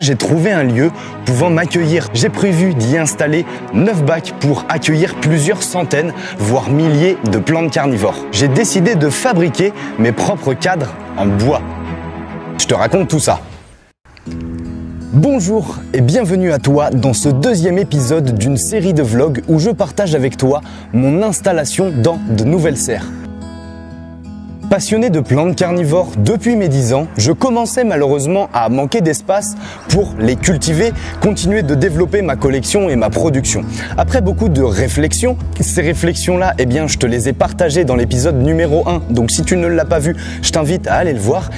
J'ai trouvé un lieu pouvant m'accueillir. J'ai prévu d'y installer 9 bacs pour accueillir plusieurs centaines, voire milliers de plantes carnivores. J'ai décidé de fabriquer mes propres cadres en bois. Je te raconte tout ça. Bonjour et bienvenue à toi dans ce deuxième épisode d'une série de vlogs où je partage avec toi mon installation dans de nouvelles serres. Passionné de plantes carnivores depuis mes 10 ans, je commençais malheureusement à manquer d'espace pour les cultiver, continuer de développer ma collection et ma production. Après beaucoup de réflexions, ces réflexions-là, je te les ai partagées dans l'épisode numéro 1. Donc si tu ne l'as pas vu, je t'invite à aller le voir.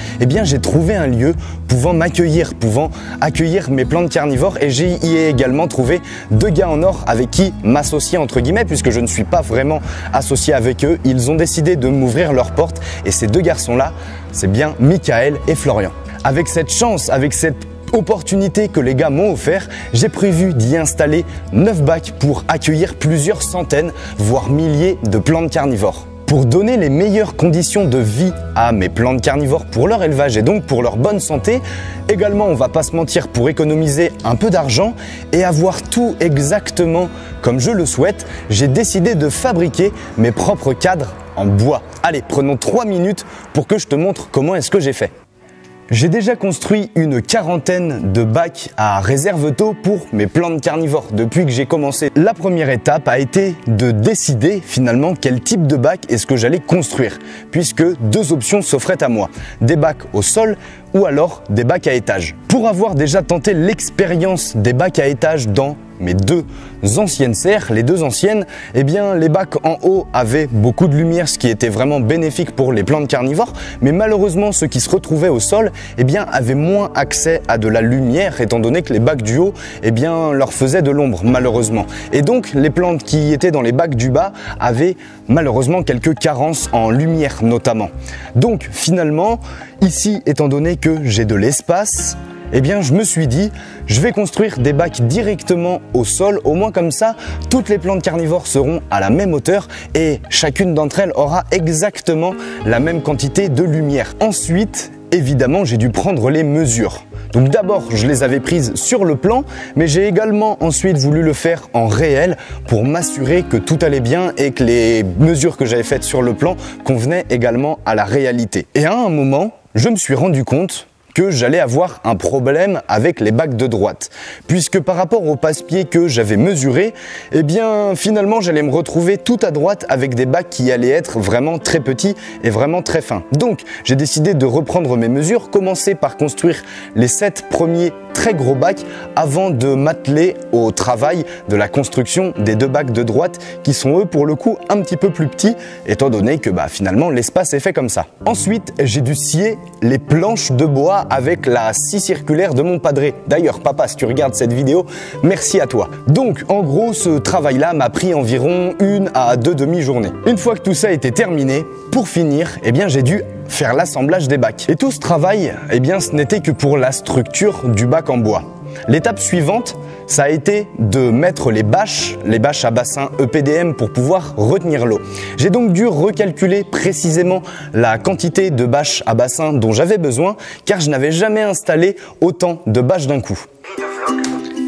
J'ai trouvé un lieu pouvant m'accueillir, pouvant accueillir mes plantes carnivores et j'y ai également trouvé 2 gars en or avec qui m'associer entre guillemets puisque je ne suis pas vraiment associé avec eux. Ils ont décidé de m'ouvrir leurs portes. Et ces 2 garçons-là, c'est bien Michael et Florian. Avec cette chance, avec cette opportunité que les gars m'ont offert, j'ai prévu d'y installer 9 bacs pour accueillir plusieurs centaines, voire milliers de plantes carnivores. Pour donner les meilleures conditions de vie à mes plantes carnivores pour leur élevage et donc pour leur bonne santé, également on va pas se mentir pour économiser un peu d'argent et avoir tout exactement comme je le souhaite, j'ai décidé de fabriquer mes propres cadres en bois. Allez, prenons 3 minutes pour que je te montre comment est-ce que j'ai fait. J'ai déjà construit une quarantaine de bacs à réserve-taux pour mes plantes carnivores depuis que j'ai commencé. La première étape a été de décider finalement quel type de bac est-ce que j'allais construire puisque 2 options s'offraient à moi. Des bacs au sol ou alors des bacs à étage. Pour avoir déjà tenté l'expérience des bacs à étage dans mes 2 anciennes serres, les 2 anciennes, les bacs en haut avaient beaucoup de lumière, ce qui était vraiment bénéfique pour les plantes carnivores, mais malheureusement ceux qui se retrouvaient au sol, avaient moins accès à de la lumière, étant donné que les bacs du haut, leur faisaient de l'ombre, malheureusement. Et donc les plantes qui étaient dans les bacs du bas avaient malheureusement quelques carences en lumière notamment. Donc finalement, ici, étant donné que j'ai de l'espace, je me suis dit, je vais construire des bacs directement au sol, au moins comme ça, toutes les plantes carnivores seront à la même hauteur et chacune d'entre elles aura exactement la même quantité de lumière. Ensuite, évidemment, j'ai dû prendre les mesures. Donc d'abord, je les avais prises sur le plan, mais j'ai également ensuite voulu le faire en réel pour m'assurer que tout allait bien et que les mesures que j'avais faites sur le plan convenaient également à la réalité. Et à un moment, je me suis rendu compte que j'allais avoir un problème avec les bacs de droite. Puisque par rapport au passe-pied que j'avais mesuré, finalement j'allais me retrouver tout à droite avec des bacs qui allaient être vraiment très petits et vraiment très fins. Donc j'ai décidé de reprendre mes mesures, commencer par construire les 7 premiers très gros bacs avant de m'atteler au travail de la construction des 2 bacs de droite qui sont eux pour le coup un petit peu plus petits étant donné que finalement l'espace est fait comme ça. Ensuite j'ai dû scier les planches de bois avec la scie circulaire de mon padré. D'ailleurs papa, si tu regardes cette vidéo, merci à toi. Donc en gros ce travail là m'a pris environ 1 à 2 demi-journées. Une fois que tout ça était terminé, pour finir, j'ai dû faire l'assemblage des bacs. Et tout ce travail, ce n'était que pour la structure du bac en bois. L'étape suivante, ça a été de mettre les bâches à bassin EPDM pour pouvoir retenir l'eau. J'ai donc dû recalculer précisément la quantité de bâches à bassin dont j'avais besoin car je n'avais jamais installé autant de bâches d'un coup.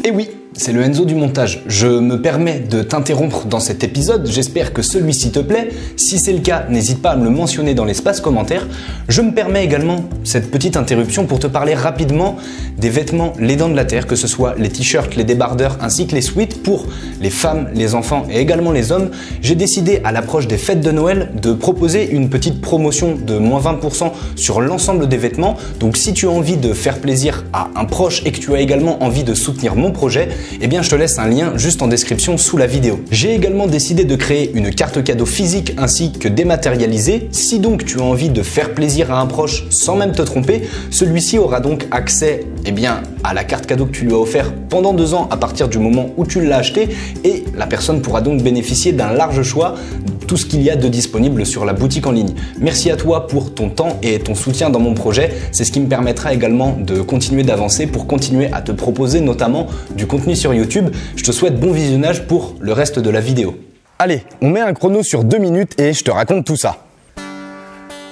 Et oui, c'est le Enzo du montage. Je me permets de t'interrompre dans cet épisode, j'espère que celui-ci te plaît. Si c'est le cas, n'hésite pas à me le mentionner dans l'espace commentaire. Je me permets également cette petite interruption pour te parler rapidement des vêtements les dents de la terre, que ce soit les t-shirts, les débardeurs ainsi que les sweats pour les femmes, les enfants et également les hommes. J'ai décidé à l'approche des fêtes de Noël de proposer une petite promotion de moins 20% sur l'ensemble des vêtements. Donc si tu as envie de faire plaisir à un proche et que tu as également envie de soutenir mon projet, je te laisse un lien juste en description sous la vidéo. J'ai également décidé de créer une carte cadeau physique ainsi que dématérialisée. Si donc tu as envie de faire plaisir à un proche sans même te tromper, celui-ci aura donc accès à la carte cadeau que tu lui as offert pendant 2 ans à partir du moment où tu l'as acheté et la personne pourra donc bénéficier d'un large choix de tout ce qu'il y a de disponible sur la boutique en ligne. Merci à toi pour ton temps et ton soutien dans mon projet. C'est ce qui me permettra également de continuer d'avancer pour continuer à te proposer notamment du contenu sur YouTube. Je te souhaite bon visionnage pour le reste de la vidéo. Allez, on met un chrono sur 2 minutes et je te raconte tout ça.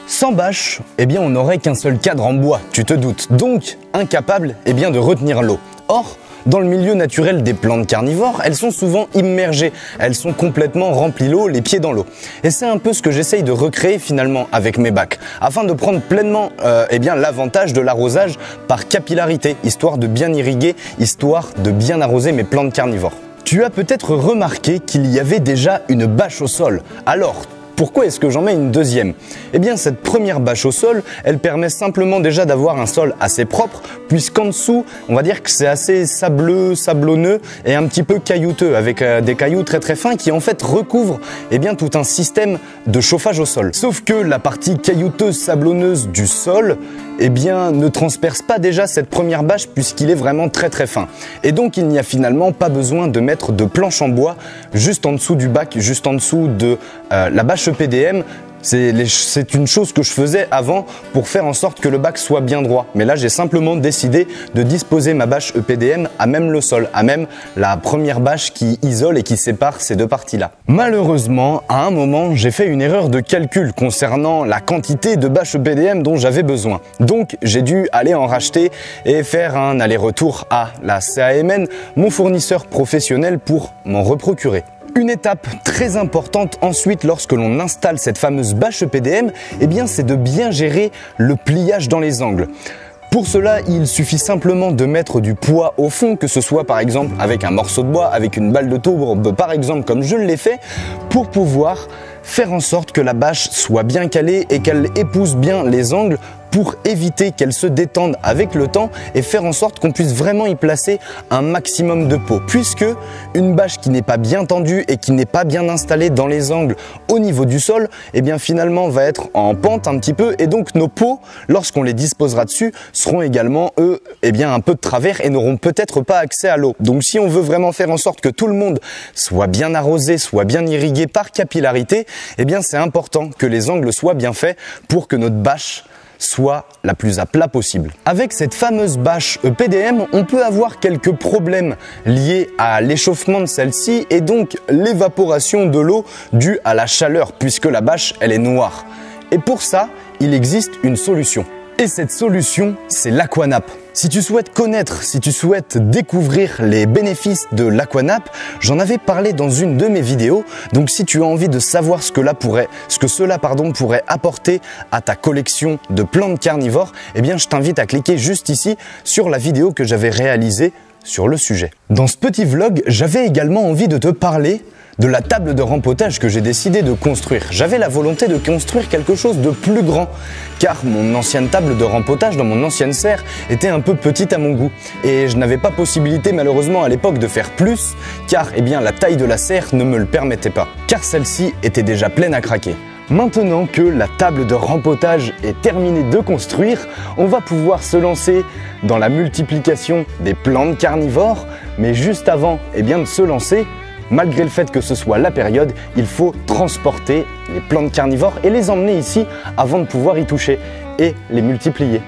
Sans bâche, eh bien on n'aurait qu'un seul cadre en bois, tu te doutes, donc incapable eh bien, de retenir l'eau. Or, dans le milieu naturel des plantes carnivores, elles sont souvent immergées, elles sont complètement remplies d'eau, les pieds dans l'eau. Et c'est un peu ce que j'essaye de recréer finalement avec mes bacs, afin de prendre pleinement eh bien, l'avantage de l'arrosage par capillarité, histoire de bien irriguer, histoire de bien arroser mes plantes carnivores. Tu as peut-être remarqué qu'il y avait déjà une bâche au sol. Alors, pourquoi est-ce que j'en mets une deuxième? Eh bien cette première bâche au sol, elle permet simplement déjà d'avoir un sol assez propre, puisqu'en dessous, on va dire que c'est assez sableux, sablonneux et un petit peu caillouteux, avec des cailloux très très fins qui en fait recouvrent eh bien, tout un système de chauffage au sol. Sauf que la partie caillouteuse, sablonneuse du sol eh bien, ne transperce pas déjà cette première bâche puisqu'il est vraiment très très fin. Et donc il n'y a finalement pas besoin de mettre de planche en bois juste en dessous du bac, juste en dessous de la bâche EPDM. C'est une chose que je faisais avant pour faire en sorte que le bac soit bien droit. Mais là, j'ai simplement décidé de disposer ma bâche EPDM à même le sol, à même la première bâche qui isole et qui sépare ces deux parties-là. Malheureusement, à un moment, j'ai fait une erreur de calcul concernant la quantité de bâches EPDM dont j'avais besoin. Donc, j'ai dû aller en racheter et faire un aller-retour à la CAMN, mon fournisseur professionnel, pour m'en reprocurer. Une étape très importante ensuite lorsque l'on installe cette fameuse bâche EPDM, eh bien c'est de bien gérer le pliage dans les angles. Pour cela, il suffit simplement de mettre du poids au fond, que ce soit par exemple avec un morceau de bois, avec une balle de tourbe par exemple comme je l'ai fait, pour pouvoir faire en sorte que la bâche soit bien calée et qu'elle épouse bien les angles pour éviter qu'elle se détende avec le temps et faire en sorte qu'on puisse vraiment y placer un maximum de peau. Puisque une bâche qui n'est pas bien tendue et qui n'est pas bien installée dans les angles au niveau du sol, eh bien finalement va être en pente un petit peu et donc nos pots, lorsqu'on les disposera dessus, seront également eux eh bien un peu de travers et n'auront peut-être pas accès à l'eau. Donc si on veut vraiment faire en sorte que tout le monde soit bien arrosé, soit bien irrigué par capillarité, eh bien c'est important que les angles soient bien faits pour que notre bâche soit la plus à plat possible. Avec cette fameuse bâche EPDM, on peut avoir quelques problèmes liés à l'échauffement de celle-ci et donc l'évaporation de l'eau due à la chaleur puisque la bâche elle est noire. Et pour ça, il existe une solution. Et cette solution, c'est l'Aquanap. Si tu souhaites connaître, si tu souhaites découvrir les bénéfices de l'Aquanap, j'en avais parlé dans une de mes vidéos. Donc si tu as envie de savoir ce que cela pourrait apporter à ta collection de plantes carnivores, eh bien je t'invite à cliquer juste ici sur la vidéo que j'avais réalisée sur le sujet. Dans ce petit vlog, j'avais également envie de te parler de la table de rempotage que j'ai décidé de construire. J'avais la volonté de construire quelque chose de plus grand, car mon ancienne table de rempotage dans mon ancienne serre était un peu petite à mon goût. Et je n'avais pas possibilité malheureusement à l'époque de faire plus, car eh bien, la taille de la serre ne me le permettait pas, car celle-ci était déjà pleine à craquer. Maintenant que la table de rempotage est terminée de construire, on va pouvoir se lancer dans la multiplication des plantes carnivores, mais juste avant eh bien, de se lancer, malgré le fait que ce soit la période, il faut transporter les plantes carnivores et les emmener ici avant de pouvoir y toucher et les multiplier.